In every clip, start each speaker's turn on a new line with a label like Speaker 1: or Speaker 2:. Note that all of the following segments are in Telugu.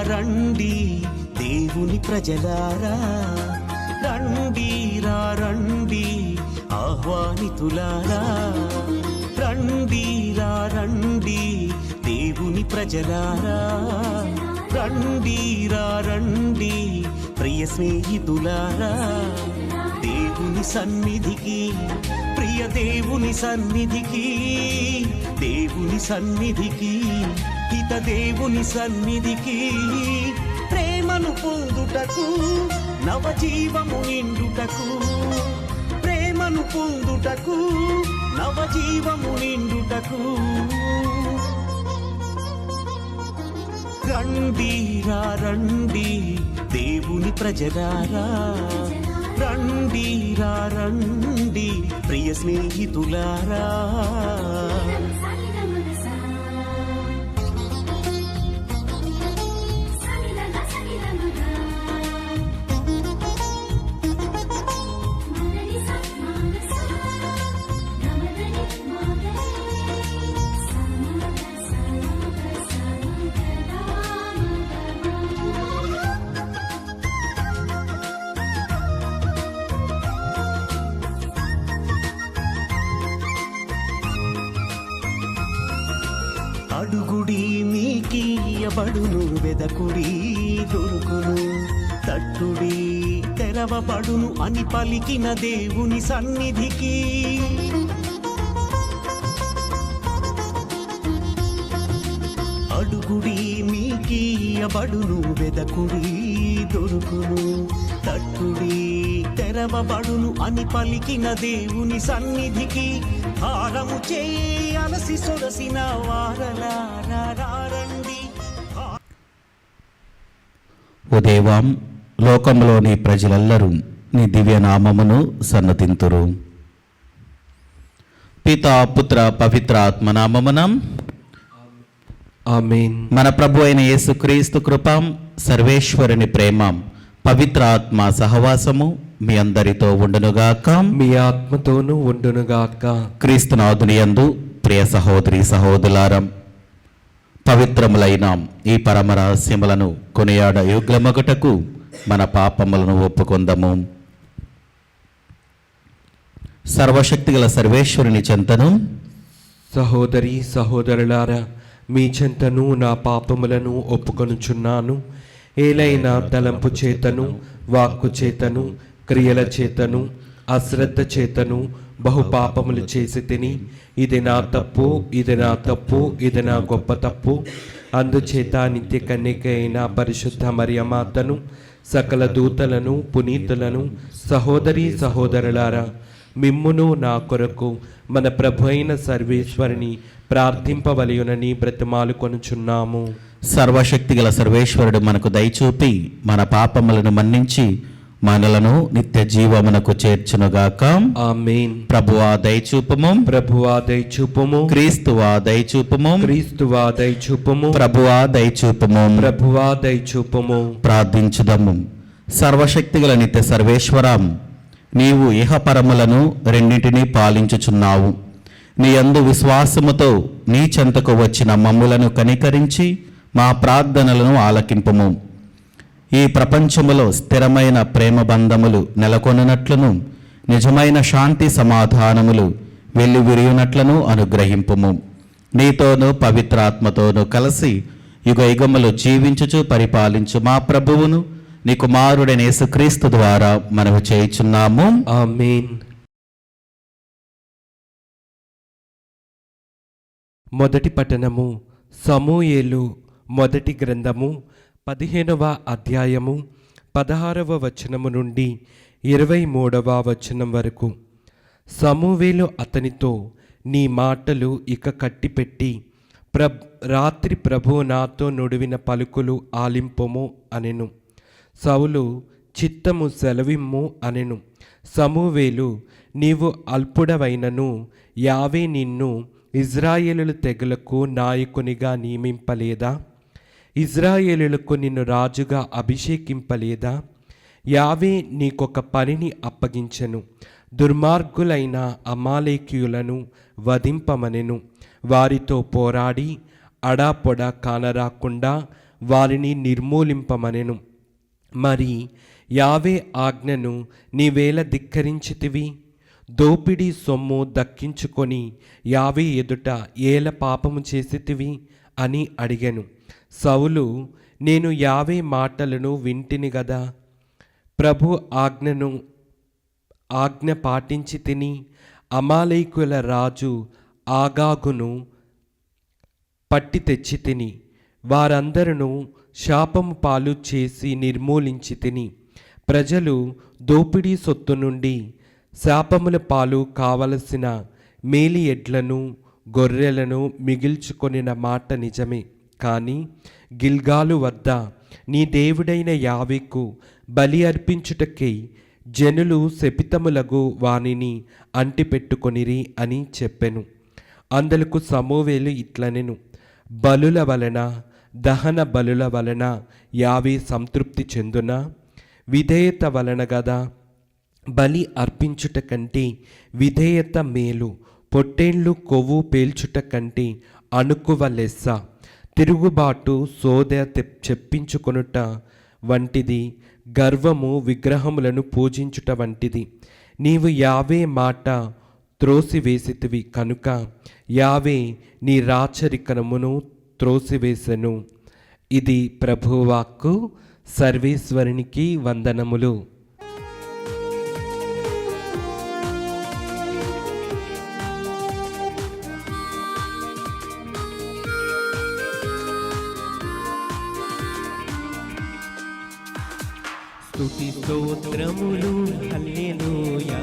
Speaker 1: రండి దేవుని ప్రజలారా, రండి రండి ఆహ్వానితులారా, రండి రండి దేవుని ప్రజలారా, రండి రండి ప్రియ స్నేహితులారా, దేవుని సన్నిధికి, ప్రియ దేవుని సన్నిధికి, దేవుని సన్నిధికి, హిత దేవుని సన్నిధికి, ప్రేమను పొందుటకు, నవజీవము నిండుటకు, ప్రేమను పొందుటకు, నవజీవము నిండుటకు, రండి రండి దేవుని ప్రజలారా, రండి రండి ప్రియ స్నేహితులారా. అడుగుడి మీకియ్యబడును, వెదకుడి దొరుకును, తట్టుడి తెరవబడును అని పలికిన దేవుని సన్నిధికి, అడుగుడి మీకియ్యబడును, వెదకుడి దొరుకును, తట్టుడి తెరవబడును అని పలికిన దేవుని సన్నిధికి, హారము చేయి అలసి సొలసిన వారలారండి.
Speaker 2: ఓ దేవా, లోకంలోని ప్రజలెల్లరూ నీ దివ్యనామమును సన్నతింతురు. పితా పుత్ర పవిత్ర ఆత్మనామమున
Speaker 3: ఆమేన్.
Speaker 2: మన ప్రభు అయిన యేసుక్రీస్తు కృప, సర్వేశ్వరుని ప్రేమ, పవిత్ర ఆత్మ సహవాసము మీ అందరితో ఉండునుగాక,
Speaker 3: మీ ఆత్మతోనూ ఉండునుగాక.
Speaker 2: క్రీస్తునాథుని యందు ప్రియ సహోదరి సహోదరులారా, పవిత్రములైన ఈ పరమ రహస్యములను కొనియాడ యోగ్యమగుటకు మన పాపములను ఒప్పుకొందము. సర్వశక్తిగల సర్వేశ్వరుని చెంతను,
Speaker 3: సహోదరి సహోదరులారా, మీ చెంతను నా పాపములను ఒప్పుకొనుచున్నాను. ఏలైనా తలంపు చేతను, వాక్కు చేతను, క్రియల చేతను, అశ్రద్ధ చేతను బహుపాపములు చేసి తిని, ఇది నా తప్పు, ఇది నా తప్పు, ఇది నా గొప్ప తప్పు. అందుచేత నిత్య కన్యక అయిన పరిశుద్ధ మరియమాతను, సకల దూతలను, పునీతులను, సహోదరి సహోదరులారా, మిమ్మును నా కొరకు మన ప్రభు అయిన సర్వేశ్వరుని ప్రార్థింపవలయునని బ్రతిమాలు కొనుచున్నాము.
Speaker 2: సర్వశక్తిగల సర్వేశ్వరుడు మనకు దయచూపి మన పాపములను మన్నించి మనలను నిత్య జీవమునకు చేర్చునుగాక.
Speaker 3: ఆమేన్.
Speaker 2: ప్రభువా దయచూపము,
Speaker 3: ప్రభువా దయచూపము,
Speaker 2: క్రీస్తువా దయచూపము,
Speaker 3: క్రీస్తువా దయచూపము,
Speaker 2: ప్రభువా దయచూపము.
Speaker 3: ప్రభువా దయచూపము.
Speaker 2: ప్రార్థించుదము. సర్వశక్తిగల నిత్య సర్వేశ్వరం, నీవు ఇహపరములను రెండింటినీ పాలించుచున్నావు. నీ యందు విశ్వాసముతో నీ చెంతకు వచ్చిన మమ్ములను కనికరించి మా ప్రార్థనలను ఆలకింపుము. ఈ ప్రపంచములో స్థిరమైన ప్రేమ బంధములు నెలకొనున్నట్లును, నిజమైన శాంతి సమాధానములు వెల్లివిరియునట్లను అనుగ్రహింపుము. నీతోనూ పవిత్రాత్మతోనూ కలిసి యుగ యుగములు జీవించుచు పరిపాలించు మా ప్రభువును నీ కుమారుడైన యేసుక్రీస్తు ద్వారా మనము చేయుచున్నాము.
Speaker 3: ఆమేన్. మొదటి పఠనము సమూయేలు మొదటి గ్రంథము 15వ అధ్యాయము 16వ వచనము నుండి 23వ వచనం వరకు. సమూయేలు అతనితో, నీ మాటలు ఇక కట్టిపెట్టి రాత్రి ప్రభువు నాతో నుడివిన పలుకులు ఆలింపుము అనెను. సౌలు, చిత్తము సెలవిమ్ము అనెను. సమూయేలు, నీవు అల్పుడవైనను యావే నిన్ను ఇజ్రాయేలుల తెగలకు నాయకునిగా నియమింపలేదా? ఇజ్రాయేలులకు నిన్ను రాజుగా అభిషేకింపలేదా? యావే నీకొక పనిని అప్పగించెను. దుర్మార్గులైన అమాలేకీయులను వధింపమనెను. వారితో పోరాడి అడాపొడా కానరాకుండా వారిని నిర్మూలింపమనెను. మరి యావే ఆజ్ఞను నీవేళ ధిక్కరించితివి? దోపిడీ సొమ్ము దక్కించుకొని యావే ఎదుట ఏల పాపము చేసితివి అని అడిగాను. సౌలు, నేను యావే మాటలను వింటిని గదా, ప్రభు ఆజ్ఞ పాటించి తిని అమాలేకుల రాజు ఆగాగును పట్టి తెచ్చి తిని వారందరూ శాపము పాలు చేసి నిర్మూలించి తిని ప్రజలు దోపిడీ సొత్తు నుండి శాపముల పాలు కావలసిన మేలి ఎడ్లను గొర్రెలను మిగిల్చుకొనిన మాట నిజమే. కానీ గిల్గాలు వద్ద నీ దేవుడైన యావేకు బలి అర్పించుటకై జనులు శపితములగు వానిని అంటిపెట్టుకొనిరి అని చెప్పెను. అందులకు సమూవేలు ఇట్లనెను, బలుల వలన దహన బలుల వలన యావే సంతృప్తి చెందునా? విధేయత వలన గదా. బలి అర్పించుట కంటే విధేయత మేలు. పొట్టేళ్ళు కొవ్వు పేల్చుట కంటే అణుకువ లెస్స. తిరుగుబాటు సోద చెప్పించుకొనుట వంటిది, గర్వము విగ్రహములను పూజించుట వంటిది. నీవు యావే మాట త్రోసివేసితివి కనుక యావే నీ రాచరికమును త్రోసివేసెను. ఇది ప్రభువాక్కు. సర్వేశ్వరునికి వందనములు.
Speaker 4: స్తుతి స్తోత్రములు హల్లెలూయా,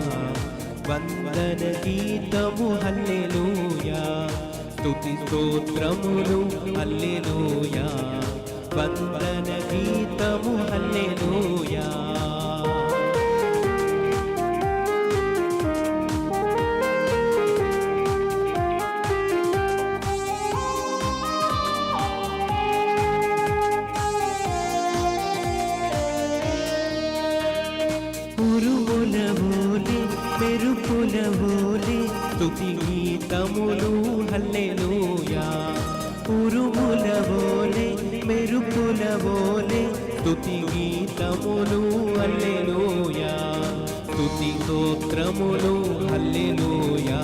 Speaker 4: వందన గీతము హల్లెలూయా. స్తుతి స్తోత్రములు హల్లెలూయా, వందన గీతము హల్లెలూయా. మెరుపుల వోలే స్తుతి గీతములు హల్లెలూయా. ఉరుముల వోలే మెరుపుల వోలే స్తుతి గీతములు హల్లెలూయా. స్తుతి స్తోత్రములు హల్లెలూయా,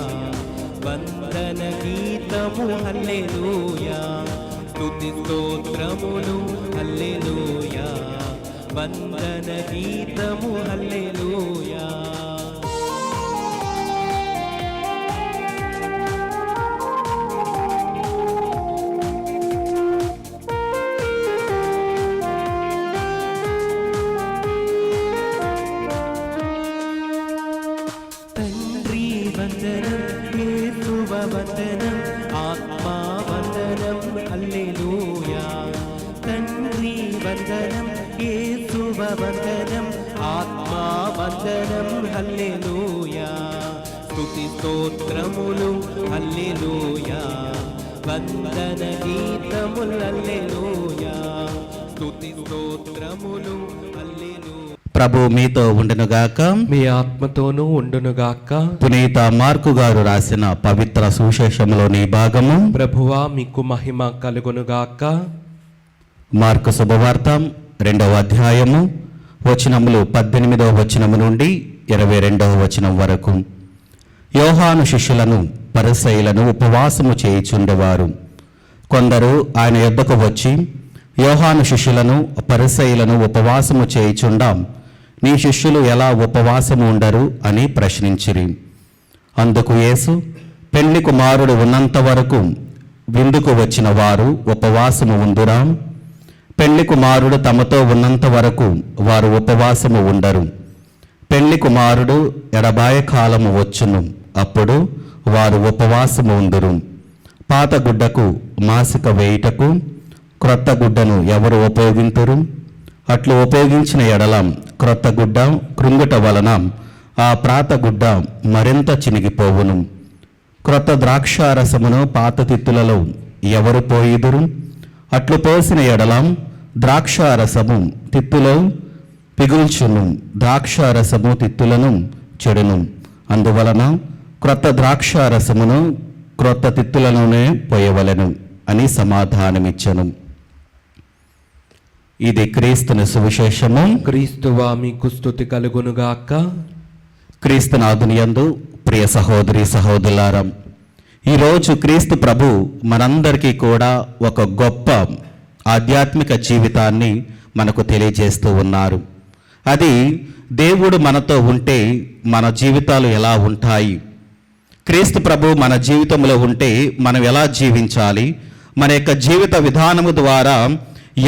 Speaker 4: వందన గీతము హల్లెలూయా. స్తుతి స్తోత్రములు హల్లెలూయా, వందన గీతము హల్లెలూయా. తండ్రి వందనం, యేసువ వందనం, ఆత్మా వందనం హల్లెలూయా. తండ్రి వందనం, యేసువ వందనం, ఆత్మా వందనం హల్లెలూయా. స్తుతి స్తోత్రములు హల్లెలూయా, వందన గీతములు హల్లెలూయా. స్తుతి స్తోత్రములు హల్లెలూయా.
Speaker 2: ప్రభు మీతో ఉండునుగాక.
Speaker 3: మీ ఆత్మతోనూ ఉండునుగాక.
Speaker 2: పునీత మార్కు గారు రాసిన పవిత్ర సువిశేషంలోని భాగము.
Speaker 3: ప్రభువా మీకు మహిమ కలుగునుగాక.
Speaker 2: మార్కు శుభవార్త 2వ అధ్యాయము వచనములు 18వ వచనము నుండి 22వ వచనం వరకు. యోహాను శిష్యులను పరిసయ్యులను ఉపవాసము చేయుచుండేవారు. కొందరు ఆయన యొద్దకు వచ్చి, యోహాను శిష్యులను పరిసయ్యులను ఉపవాసము చేయుచుండాం, నీ శిష్యులు ఎలా ఉపవాసము ఉండరు అని ప్రశ్నించిరి. అందుకు యేసు, పెళ్లి కుమారుడు ఉన్నంత వరకు విందుకు వచ్చిన వారు ఉపవాసము ఉందురా? పెళ్లి కుమారుడు తమతో ఉన్నంత వరకు వారు ఉపవాసము ఉండరు. పెళ్లి కుమారుడు ఎడబాయ కాలము వచ్చును, అప్పుడు వారు ఉపవాసము ఉందురు. పాత గుడ్డకు మాసిక వేయుటకు క్రొత్త గుడ్డను ఎవరు ఉపయోగింతురు? అట్లు ఉపయోగించిన ఎడల క్రొత్త గుడ్డ కృంగుట వలన ఆ పాత గుడ్డ మరింత చినిగిపోవును. క్రొత్త ద్రాక్షారసమును పాత తిత్తులలో ఎవరు పోయిదురు? అట్లు పోసిన ఎడల ద్రాక్షారసము తిత్తులో పిగుల్చును, ద్రాక్షారసము తిత్తులను చెడును. అందువలన క్రొత్త ద్రాక్షారసమును క్రొత్త తిత్తులలోనే పోయవలెను అని సమాధానమిచ్చను. ఇది క్రీస్తుని సువిశేషము.
Speaker 3: క్రీస్తువా మీకు స్తుతి కలుగునుగాక.
Speaker 2: క్రీస్తునాథుని యందు ప్రియ సహోదరి సహోదరులారా, ఈరోజు క్రీస్తు ప్రభు మనందరికీ కూడా ఒక గొప్ప ఆధ్యాత్మిక జీవితాన్ని మనకు తెలియజేస్తూ ఉన్నారు. అది దేవుడు మనతో ఉంటే మన జీవితాలు ఎలా ఉంటాయి, క్రీస్తు ప్రభు మన జీవితంలో ఉంటే మనం ఎలా జీవించాలి, మన యొక్క జీవిత విధానము ద్వారా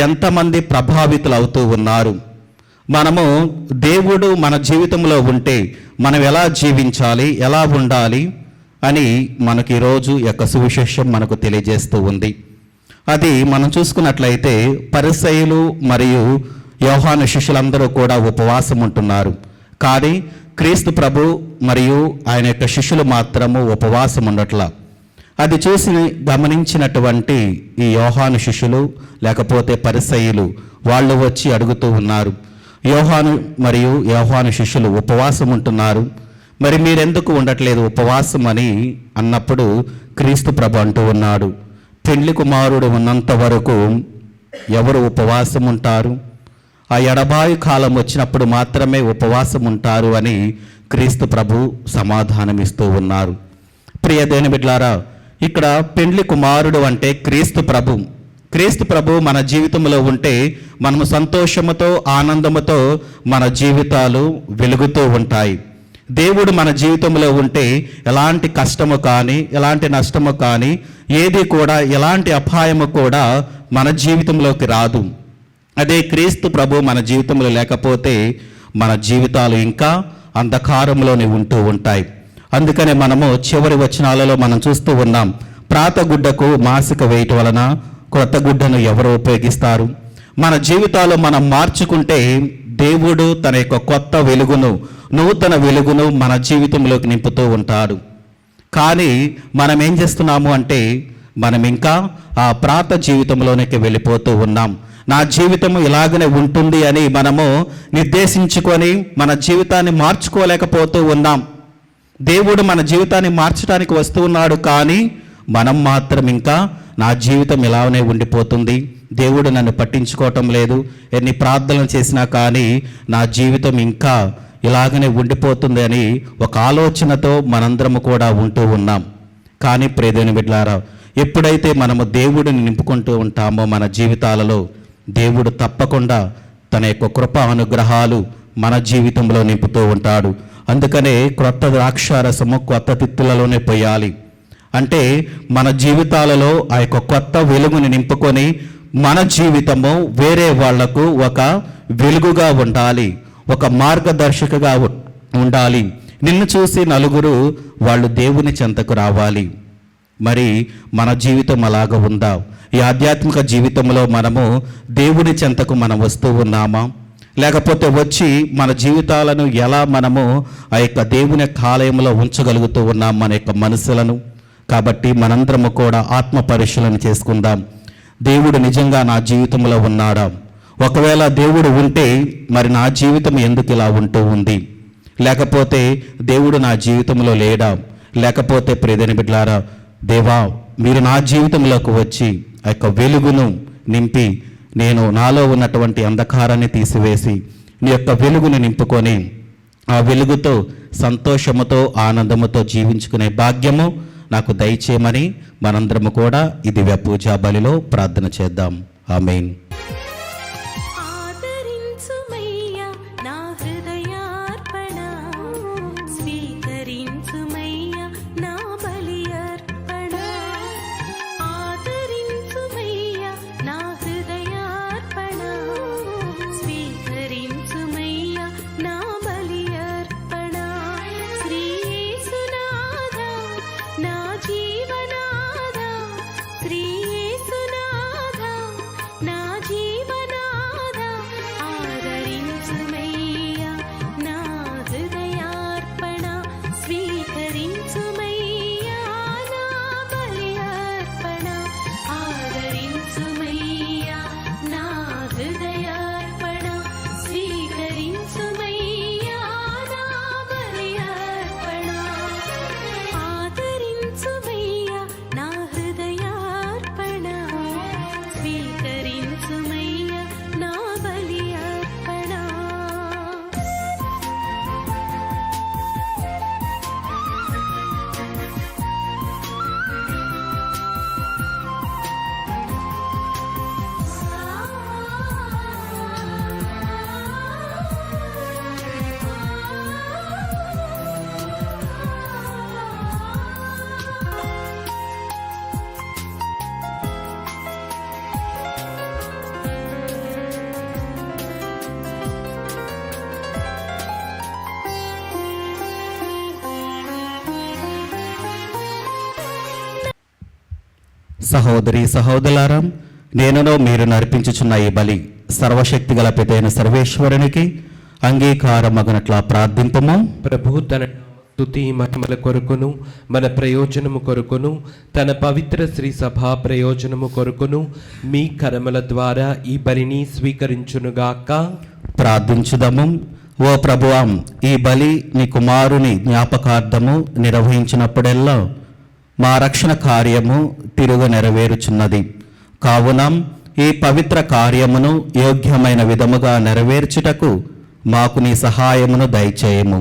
Speaker 2: ఎంతమంది ప్రభావితులు అవుతూ ఉన్నారు, మనము దేవుడు మన జీవితంలో ఉంటే మనం ఎలా జీవించాలి, ఎలా ఉండాలి అని మనకి ఈరోజు యొక్క సువిశేషం మనకు తెలియజేస్తూ ఉంది. అది మనం చూసుకున్నట్లయితే పరిసయ్యులు మరియు యోహాను శిష్యులందరూ కూడా ఉపవాసం ఉంటున్నారు. కానీ క్రీస్తు ప్రభు మరియు ఆయన యొక్క శిష్యులు మాత్రము ఉపవాసం ఉండట్లా. అది చూసి గమనించినటువంటి ఈ యోహాను శిష్యులు లేకపోతే పరిసయ్యులు వాళ్ళు వచ్చి అడుగుతూ ఉన్నారు, యోహాను మరియు యోహాను శిష్యులు ఉపవాసం ఉంటున్నారు, మరి మీరెందుకు ఉండట్లేదు ఉపవాసం అని అన్నప్పుడు క్రీస్తు ప్రభు అంటూ ఉన్నాడు, పెళ్లి కుమారుడు ఉన్నంత వరకు ఎవరు ఉపవాసం ఉంటారు, ఆ ఎడబాయి కాలం వచ్చినప్పుడు మాత్రమే ఉపవాసం ఉంటారు అని క్రీస్తు ప్రభు సమాధానమిస్తూ ఉన్నారు. ప్రియ దేవుని బిడ్డలారా, ఇక్కడ పెండ్లి కుమారుడు అంటే క్రీస్తు ప్రభు. క్రీస్తు ప్రభు మన జీవితంలో ఉంటే మనము సంతోషముతో ఆనందముతో మన జీవితాలు వెలుగుతూ ఉంటాయి. దేవుడు మన జీవితంలో ఉంటే ఎలాంటి కష్టము కానీ ఎలాంటి నష్టము కానీ ఏది కూడా ఎలాంటి అపాయము కూడా మన జీవితంలోకి రాదు. అదే క్రీస్తు ప్రభు మన జీవితంలో లేకపోతే మన జీవితాలు ఇంకా అంధకారంలోనే ఉంటూ ఉంటాయి. అందుకనే మనము చివరి వచనాలలో మనం చూస్తూ ఉన్నాం, ప్రాతగుడ్డకు మాసిక వేయటం వలన కొత్త గుడ్డను ఎవరు ఉపయోగిస్తారు. మన జీవితాలు మనం మార్చుకుంటే దేవుడు తన యొక్క కొత్త వెలుగును, నూతన వెలుగును మన జీవితంలోకి నింపుతూ ఉంటాడు. కానీ మనం ఏం చేస్తున్నాము అంటే మనం ఇంకా ఆ ప్రాత జీవితంలోనికి వెళ్ళిపోతూ ఉన్నాం. నా జీవితము ఇలాగనే ఉంటుంది అని మనము నిర్దేశించుకొని మన జీవితాన్ని మార్చుకోలేకపోతూ ఉన్నాం. దేవుడు మన జీవితాన్ని మార్చడానికి వస్తూ ఉన్నాడు, కానీ మనం మాత్రం ఇంకా నా జీవితం ఇలానే ఉండిపోతుంది, దేవుడు నన్ను పట్టించుకోవటం లేదు, ఎన్ని ప్రార్థనలు చేసినా కానీ నా జీవితం ఇంకా ఇలాగనే ఉండిపోతుంది అని ఒక ఆలోచనతో మనందరము కూడా ఉంటూ ఉన్నాం. కానీ ప్రియదేవుని బిడ్డలారా, ఎప్పుడైతే మనము దేవుడిని నింపుకుంటూ ఉంటామో మన జీవితాలలో దేవుడు తప్పకుండా తన యొక్క కృప అనుగ్రహాలు మన జీవితంలో నింపుతూ ఉంటాడు. అందుకనే క్రొత్త ద్రాక్షారసము కొత్త తిత్తులలోనే పోయాలి. అంటే మన జీవితాలలో ఆ యొక్క కొత్త వెలుగుని నింపుకొని మన జీవితము వేరే వాళ్లకు ఒక వెలుగుగా ఉండాలి, ఒక మార్గదర్శకగా ఉండాలి. నిన్ను చూసి నలుగురు వాళ్ళు దేవుని చెంతకు రావాలి. మరి మన జీవితం అలాగ ఉందా? ఈ ఆధ్యాత్మిక జీవితంలో మనము దేవుని చెంతకు మనం వస్తూ ఉన్నామా, లేకపోతే వచ్చి మన జీవితాలను ఎలా మనము ఆ యొక్క దేవుని ఆలయంలో ఉంచగలుగుతూ ఉన్నాం మన యొక్క మనసులను? కాబట్టి మనందరము కూడా ఆత్మ పరిశీలన చేసుకుందాం. దేవుడు నిజంగా నా జీవితంలో ఉన్నాడా? ఒకవేళ దేవుడు ఉంటే మరి నా జీవితం ఎందుకు ఇలా ఉంటూ ఉంది? లేకపోతే దేవుడు నా జీవితంలో లేడా? లేకపోతే ప్రియదేవుని బిడ్డలారా, దేవా మీరు నా జీవితంలోకి వచ్చి ఆ యొక్క వెలుగును నింపి నేను నాలో ఉన్నటువంటి అంధకారాన్ని తీసివేసి నీ యొక్క వెలుగుని నింపుకొని ఆ వెలుగుతో సంతోషముతో ఆనందముతో జీవించుకునే భాగ్యము నాకు దయచేయమని మనందరము కూడా ఈ దివ్య పూజా బలిలో ప్రార్థన చేద్దాం. ఆమేన్.
Speaker 5: నా
Speaker 2: సహోదరి సహోదరులారా, నేనునో మీరు నర్పించుచున్న ఈ బలి సర్వశక్తి గల పితైన సర్వేశ్వరునికి అంగీకారమగునట్లా ప్రార్థింపము.
Speaker 3: ప్రభు తన స్తుతి మహిమల కొరకును మన ప్రయోజనము కొరకును తన పవిత్ర శ్రీ సభా ప్రయోజనము కొరకును మీ కరముల ద్వారా ఈ బలిని స్వీకరించునుగాక.
Speaker 2: ప్రార్థించుదము. ఓ ప్రభువా, ఈ బలి నీ కుమారుని జ్ఞాపకార్థము నిర్వహించినప్పుడెల్లా మా రక్షణ కార్యము తిరుగు నెరవేరుచున్నది. కావున ఈ పవిత్ర కార్యమును యోగ్యమైన విధముగా నెరవేర్చుటకు మాకు నీ సహాయమును దయచేయము.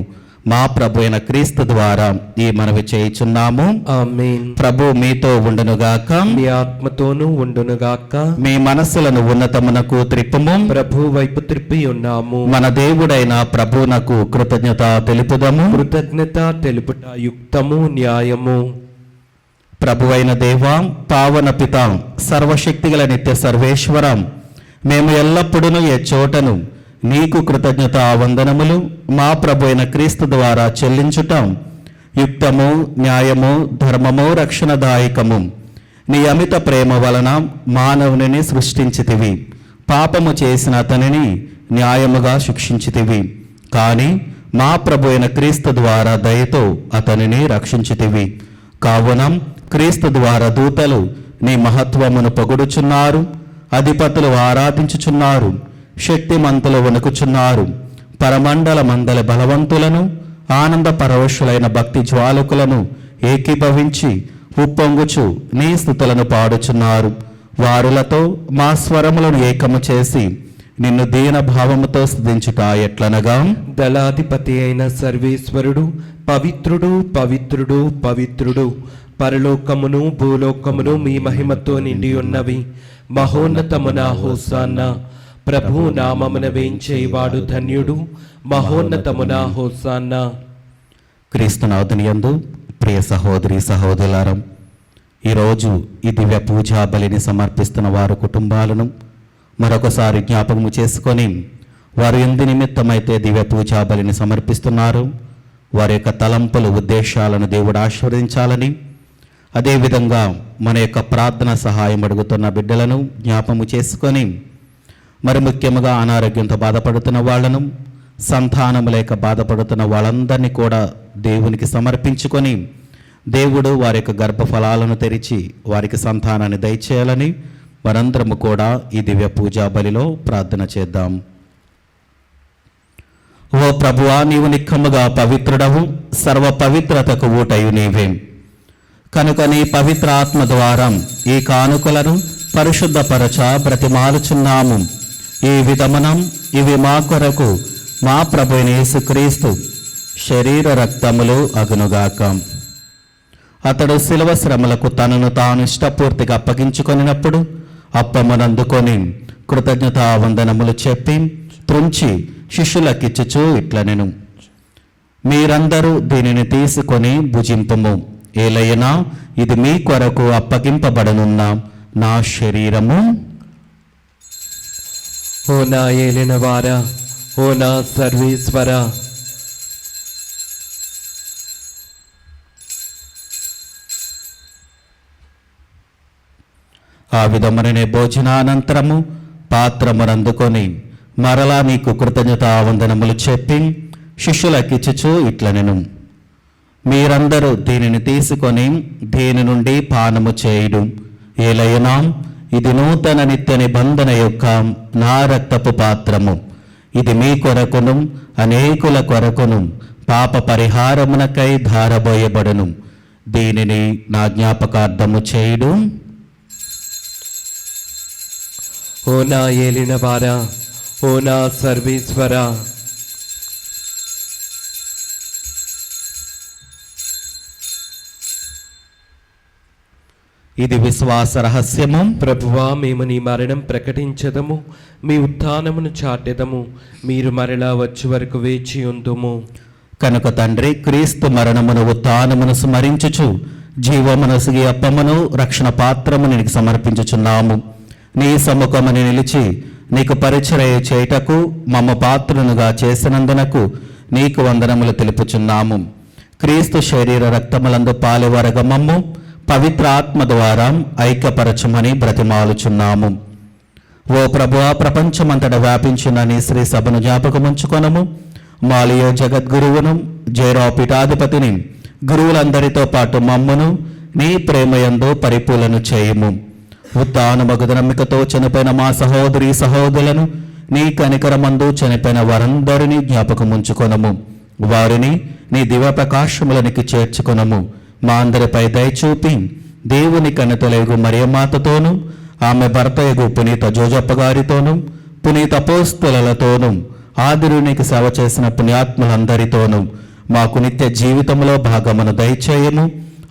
Speaker 2: మా ప్రభు అయిన క్రీస్తు ద్వారా ఈ మనవి చేయుచున్నాము.
Speaker 3: ఆమేన్.
Speaker 2: ప్రభు మీతో ఉండునుగాక,
Speaker 3: మీ ఆత్మతోనూ ఉండునుగాక.
Speaker 2: మీ మనస్సులను ఉన్నతమునకు త్రిప్పుము.
Speaker 3: ప్రభు వైపు త్రిప్పి ఉన్నాము.
Speaker 2: మన దేవుడైన ప్రభువునకు కృతజ్ఞత తెలుపుదము.
Speaker 3: కృతజ్ఞత తెలుపుట యుక్తము, న్యాయము.
Speaker 2: ప్రభువైన దేవా, పావన పిత, సర్వశక్తిగల నిత్య సర్వేశ్వరం, మేము ఎల్లప్పుడూ ఏ చోటను నీకు కృతజ్ఞత వందనములు మా ప్రభు అయిన క్రీస్తు ద్వారా చెల్లించుటం యుక్తము, న్యాయము, ధర్మము, రక్షణదాయకము. నీ అమిత ప్రేమ వలన మానవుని సృష్టించితివి. పాపము చేసిన అతనిని న్యాయముగా శిక్షించితివి. కానీ మా ప్రభు అయిన క్రీస్తు ద్వారా దయతో అతనిని రక్షించితివి. కావున క్రీస్తు ద్వారా దూతలు నీ మహత్వమును పొగుడుచున్నారు, అధిపతులు ఆరాధించుచున్నారు, శక్తిమంతులు వణుకుచున్నారు. పరమండల మందల బలవంతులను, ఆనంద పరవశులైన భక్తి జ్వాలకులను ఏకీభవించి ఉప్పొంగుచు నీ స్తుతులను పాడుచున్నారు. వారులతో మా స్వరములను ఏకము చేసి నిన్ను దీన భావముతో స్తుతించుట ఎట్లనగా,
Speaker 3: దళాధిపతి అయిన సర్వేశ్వరుడు పవిత్రుడు, పవిత్రుడు, పవిత్రుడు. పరలోకమును భూలోకమును మీ మహిమతో నిండి ఉన్నవి. మహోన్నతమున హోసాన్నా. ప్రభు నామమున వేంచేవాడు ధన్యుడు. మహోన్నతమున హోసాన్నా.
Speaker 2: క్రీస్తునాథుని యందు ప్రియ సహోదరి సహోదరులారా, ఈరోజు ఈ దివ్య పూజా బలిని సమర్పిస్తున్న వారి కుటుంబాలను మరొకసారి జ్ఞాపకము చేసుకొని వారు ఎందు నిమిత్తమైతే దివ్య పూజా బలిని సమర్పిస్తున్నారు వారి యొక్క తలంపులు, ఉద్దేశాలను దేవుడు ఆశీర్వదించాలని, అదేవిధంగా మన యొక్క ప్రార్థన సహాయం అడుగుతున్న బిడ్డలను జ్ఞాపకము చేసుకొని, మరి ముఖ్యంగా అనారోగ్యంతో బాధపడుతున్న వాళ్ళను, సంతానము లేక బాధపడుతున్న వాళ్ళందరినీ కూడా దేవునికి సమర్పించుకొని దేవుడు వారి యొక్క గర్భఫలాలను తెరిచి వారికి సంతానాన్ని దయచేయాలని మనందరము కూడా ఈ దివ్య పూజా బలిలో ప్రార్థన చేద్దాం. ఓ ప్రభువా, నీవు నిక్కముగా పవిత్రుడవు, సర్వ పవిత్రతకు ఊటయు నీవే. కనుక నీ పవిత్ర ఆత్మ ద్వారా ఈ కానుకలను పరిశుద్ధపరచ బ్రతిమాలుచున్నాము. ఈ విధమునం ఇవి మా కొరకు మా ప్రభువైన యేసుక్రీస్తు శరీర రక్తములు అగునుగాక. అతడు శిలువ శ్రమలకు తనను తాను ఇష్టపూర్తిగా అప్పగించుకొనినప్పుడు అప్పమునందుకొని కృతజ్ఞతా వందనములు చెప్పి త్రుంచి శిష్యులకిచ్చుచూ ఇట్లనెను, మీరందరూ దీనిని తీసుకొని భుజింపుము. ఏలైనా ఇది మీ కొరకు అప్పగింపబడనున్న నా శరీరము.
Speaker 3: ఓ నా ఏలిన వారా, ఓ నా సర్వేశ్వర,
Speaker 2: ఆ విధముననే భోజనానంతరము పాత్రమునందుకొని మరలా నీకు కృతజ్ఞతా వందనములు చెప్పి శిష్యులకిచ్చుచూ ఇట్లనెను, మీరందరూ దీనిని తీసుకొని దీని నుండి పానము చేయుడు. ఏలైనా ఇది నూతన నిత్య నిబంధన యొక్క నా రక్తపు పాత్రము. ఇది మీ కొరకును అనేకుల కొరకును పాప పరిహారమునకై ధారబోయబడును. దీనిని నా జ్ఞాపకార్థము చేయుడు.
Speaker 3: ఓ నా ఏలిన వారా, ఓ నా సర్వేశ్వర,
Speaker 2: ఇది విశ్వాస రహస్యము.
Speaker 3: ప్రభువా, మేము నీ మరణం ప్రకటించదము, మీ ఉత్థానమును చాటెదము. మీరు మరలా వచ్చే వరకు వేచి ఉందుము.
Speaker 2: కనుక తండ్రి, క్రీస్తు మరణమును ఉత్థానమును స్మరించుచు జీవమునసిగి అప్పమును రక్షణ పాత్రమును నీకు సమర్పించుచున్నాము. నీ సముఖముని నిలిచి నీకు పరిచర్య చేయుటకు మమ్మ పాత్రునుగా చేసినందునకు నీకు వందనములు తెలుపుచున్నాము. క్రీస్తు శరీర రక్తములందు పాలువరగ మమ్ము పవిత్ర ఆత్మ ద్వారా ఐక్యపరచమని బ్రతిమాలుచున్నాము. ఓ ప్రభువా, ప్రపంచమంతటా వ్యాపించిన నీ శ్రీ సభను జ్ఞాపకముంచుకొనము. మాలియో జగద్గురువును, జైరో పీఠాధిపతిని, గురువులందరితో పాటు మమ్మును నీ ప్రేమయందు పరిపూలను చేయుము. ఉత్తానమగు నమ్మికతో చనిపోయిన మా సహోదరి సహోదరులను నీ కనికరమందు చనిపోయిన వారందరినీ జ్ఞాపకముంచుకొనము. వారిని నీ దివ్య ప్రకాశములనికి చేర్చుకొనము. మా అందరిపై దయచూపి దేవుని కన్నతలేగు మరియమాతతోనూ, ఆమె భర్తయగు పునీత జోజప్ప గారితోనూ, పునీత అపోస్తలులతోనూ, ఆదిరునికి సేవ చేసిన పుణ్యాత్ములందరితోనూ మాకు నిత్య జీవితంలో భాగమును దయచేయము.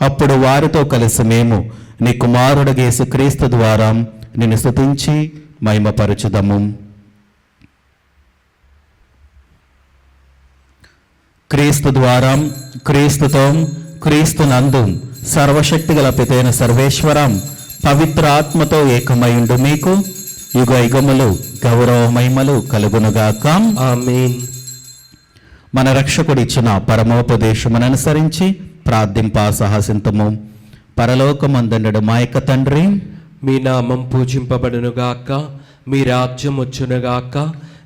Speaker 2: అప్పుడు వారితో కలిసి మేము నీ కుమారుడు యేసుక్రీస్తు ద్వారా నిన్ను స్తుతించి మహిమపరచుదము. క్రీస్తు ద్వారా, క్రీస్తుతో, క్రీస్తునందు సర్వశక్తి గల పితైన సర్వేశ్వరం పవిత్ర ఆత్మతో ఏకమైండు మీకు యుగ యుగములు గౌరవ మహిమలు కలుగునుగాక.
Speaker 3: ఆమేన్.
Speaker 2: మన రక్షకుడిచ్చిన పరమోపదేశమును అనుసరించి ప్రార్థింప సాహసింతము. పరలోకమందుండు మా యొక్క తండ్రి,
Speaker 3: మీ నామం పూజింపబడునుగాక, మీ రాజ్యం వచ్చునుగాక,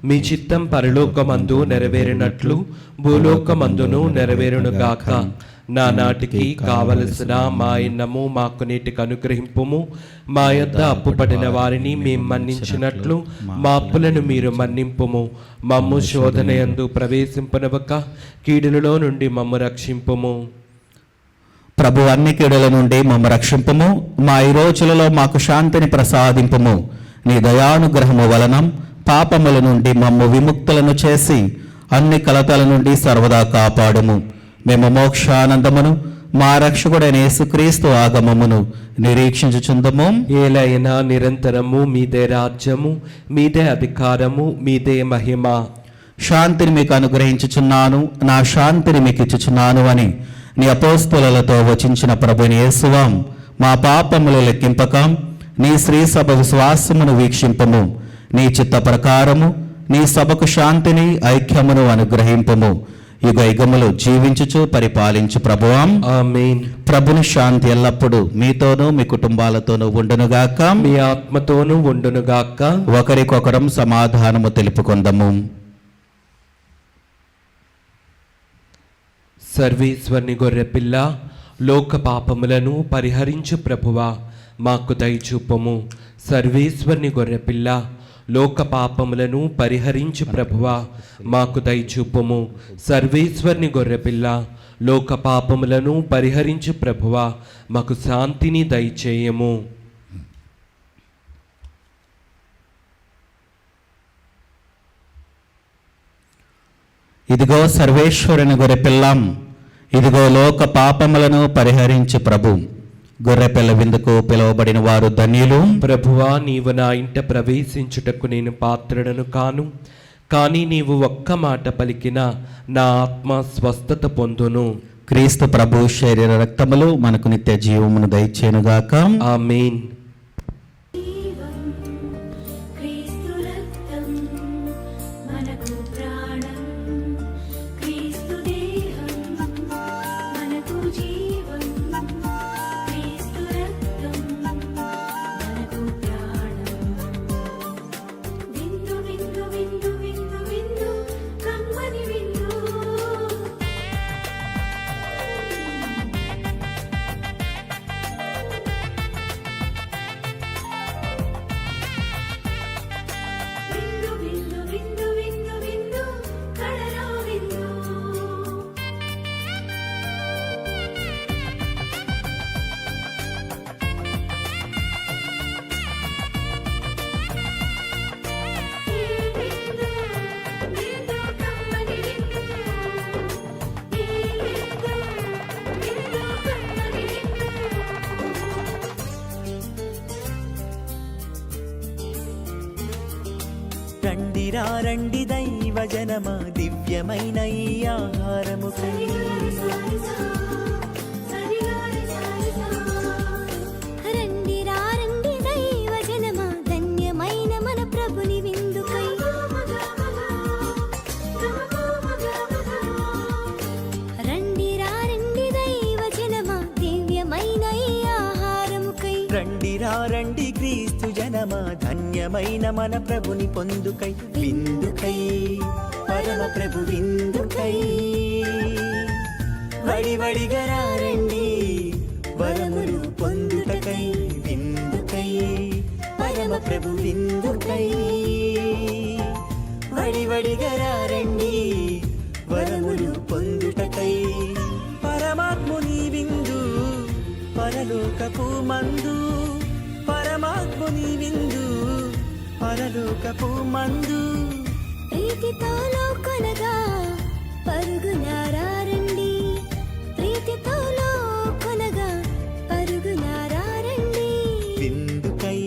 Speaker 3: మీ చిత్తం పరలోకమందు నెరవేరినట్లు భూలోకమందును నెరవేరునుగాక. నానాటికి కావలసిన మా అన్నము మాకు నీటికి అనుగ్రహింపుము. మా యొద్ద అప్పుపడిన వారిని మేము మన్నించినట్లు మా అప్పులను మీరు మన్నింపుము. మమ్ము శోధనయందు ప్రవేశింపనవక కీడులలో నుండి మమ్ము రక్షింపుము.
Speaker 2: ప్రభు, అన్ని కీడుల నుండి మమ్మ రక్షింపుము. మా ఈ రోజులలో మాకు శాంతిని ప్రసాదింపుము. నీ దయానుగ్రహము వలన పాపముల నుండి మమ్ము విముక్తులను చేసి అన్ని కలతల నుండి సర్వదా కాపాడుము. మేము మోక్షానందమును మా రక్షకుడైన యేసుక్రీస్తు ఆగమమును నిరీక్షించుచుందము.
Speaker 3: ఏలైనా నిరంతరము మీదే రాజ్యము, మీదే అధికారము, మీదే మహిమ.
Speaker 2: శాంతిని మీకు అనుగ్రహించుచున్నాను, నా శాంతిని మీకు ఇచ్చుచున్నాను అని నీ అపోస్తలులతో వచించిన ప్రభుని యేసువాం, మా పాపములు లెక్కింపక నీ శ్రీ సభ విశ్వాసమును వీక్షింపము. నీ చిత్త ప్రకారము నీ సభకు శాంతిని ఐక్యమును అనుగ్రహింపము. యుగ యుగములు జీవించుచు పరిపాలించు ప్రభువాం.
Speaker 3: ఆమేన్.
Speaker 2: ప్రభుని శాంతి ఎల్లప్పుడూ మీతోనూ మీ కుటుంబాలతోనూ ఉండునుగాక.
Speaker 3: మీ ఆత్మతోనూ ఉండునుగాక.
Speaker 2: ఒకరికొకరం సమాధానము తెలుపుకొందము.
Speaker 3: సర్వేశ్వరుని గొర్రెపిల్ల, లోక పాపములను పరిహరించు ప్రభువా, మాకు దయచూపము. సర్వేశ్వరుని గొర్రెపిల్ల, లోక పాపములను పరిహరించు ప్రభువా, మాకు దయచూపము. సర్వేశ్వరుని గొర్రెపిల్ల, లోక పాపములను పరిహరించు ప్రభువా, మాకు శాంతిని దయచేయము.
Speaker 2: ఇదిగో సర్వేశ్వరుని గొర్రెపిల్లం, ఇదిగో లోక పాపములను పరిహరించు ప్రభు. గొర్రెపిల్ల విందుకు పిలువబడిన వారు ధన్యులు.
Speaker 3: ప్రభువా, నీవు నా ఇంట ప్రవేశించుటకు నేను పాత్రుడను కాను, కానీ నీవు ఒక్క మాట పలికిన నా ఆత్మ స్వస్థత పొందును.
Speaker 2: క్రీస్తు ప్రభు శరీర రక్తములు మనకు నిత్య జీవమును దయచేయునుగాక.
Speaker 3: ఆమేన్.
Speaker 5: క్రీస్తు రక్తం మనకు ప్రాణం, క్రీస్తు దేహం మనకు జీవం, క్రీస్తు రక్తం మనకు ప్రాణం. విందు విందు విందు విందు విందు కమ్మని విందు. విందు విందు విందు విందు విందు కడరా విందు. ఈ విందు విందు కమ్మని విందు. ఈ విందు విందు కమ్మని విందు.
Speaker 4: రండిరా రండి దైవ జనమా, దివ్యమైన ఈ ఆహారముకై
Speaker 5: రండి రండి దైవ జనమా, ధన్యమైన మన ప్రభుని విందుకై. రండి రండి దైవ జనమా, దివ్యమైన ఈ
Speaker 4: రండి క్రీస్తు జనమా ధన్యమైన మన ప్రభుని పొందుకై విందుకై పరమ ప్రభు విందుకై వడివడిగా రండి వరములు పొందుటకై విందుకై పరమ ప్రభు విందుకై వడివడిగా రండి వరములు పొందుటకై పరమాత్ముని విందు పరలోకపు మందు పరమాత్ముని విందు పరలోకపు మందు
Speaker 5: ప్రీతితో లోకొనగా పరుగునారండి ప్రీతితో లోకొనగా పరుగునారండి
Speaker 4: విందుకై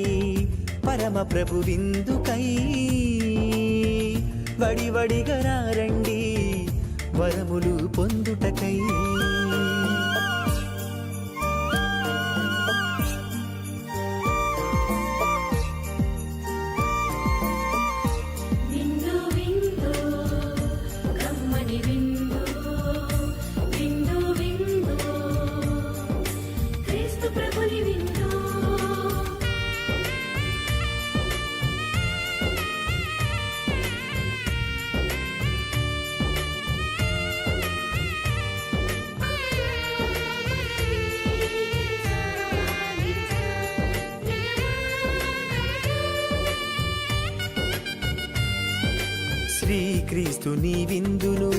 Speaker 4: పరమ ప్రభు విందుకై వడివడిగా రండి వరములు పొందుటకై
Speaker 5: విందు విందు కమ్మని విందు విందు విందు క్రీస్తు ప్రభుని విందు
Speaker 4: శ్రీక్రీస్తుని విందును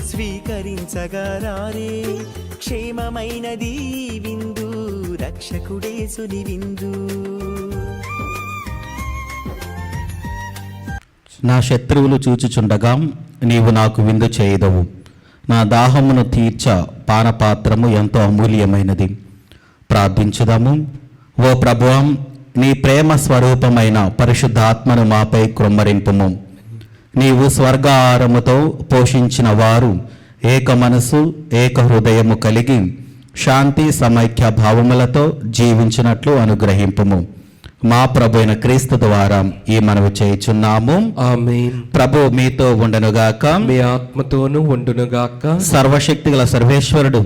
Speaker 4: స్వీకరించగా రారే క్షేమమైనది ఈ విందు రక్షకుడేసుని విందు
Speaker 2: నా శత్రువులు చూచుచుండగా నీవు నాకు విందు చేయదవు నా దాహమును తీర్చ పానపాత్రము ఎంతో అమూల్యమైనది. ప్రార్థించుదాము. ఓ ప్రభువా, నీ ప్రేమ స్వరూపమైన పరిశుద్ధాత్మను మాపై కృమ్మరింపుము. నీవు స్వర్గాహారముతో పోషించిన వారు ఏక మనసు ఏక హృదయము కలిగి శాంతి సమైక్య భావములతో జీవించినట్లు అనుగ్రహింపుము. మా ప్రభు అయిన క్రీస్తు ద్వారా ఈ మనవి చేయుచున్నాము.
Speaker 3: ఆమేన్.
Speaker 2: ప్రభు మీతో ఉండనుగాక.
Speaker 3: మీ ఆత్మతోనూ ఉండునుగాక.
Speaker 2: సర్వశక్తిగల సర్వేశ్వరుడు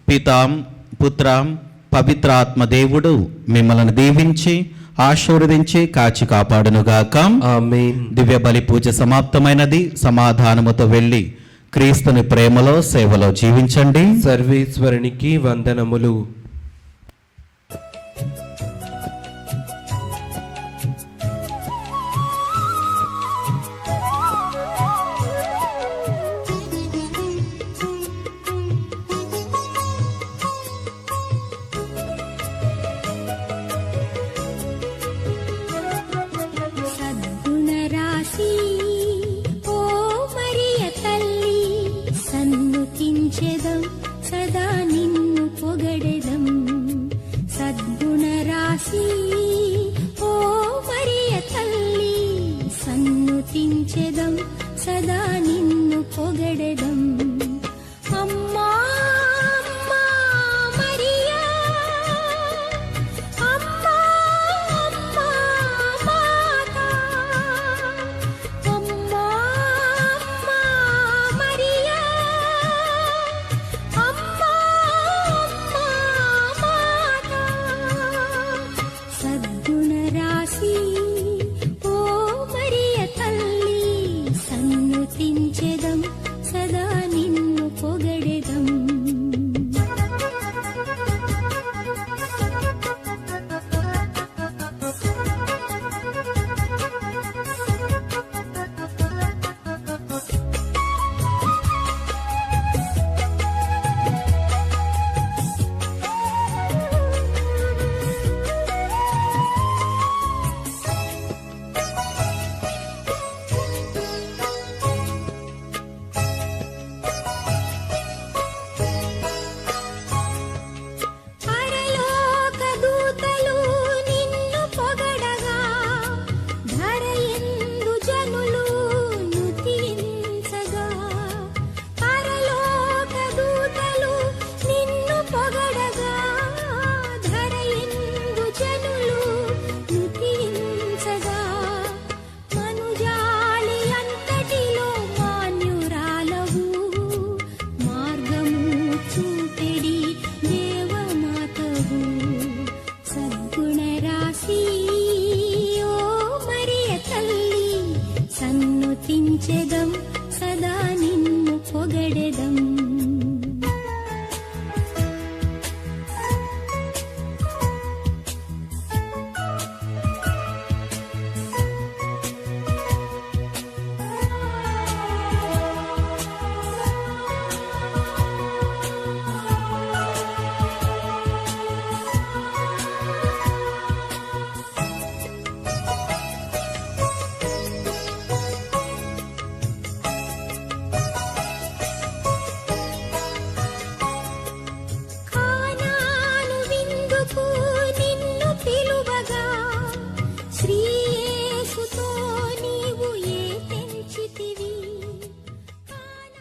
Speaker 2: పితాం పుత్రం పవిత్రాత్మ దేవుడు మిమ్మల్ని దీవించి ఆశీర్వదించి కాచి కాపాడునుగాక.
Speaker 3: ఆమేన్.
Speaker 2: దివ్య బలి పూజ సమాప్తమైనది. సమాధానముతో వెళ్ళి క్రీస్తుని ప్రేమలో సేవలో జీవించండి.
Speaker 3: సర్వేశ్వరునికి వందనములు.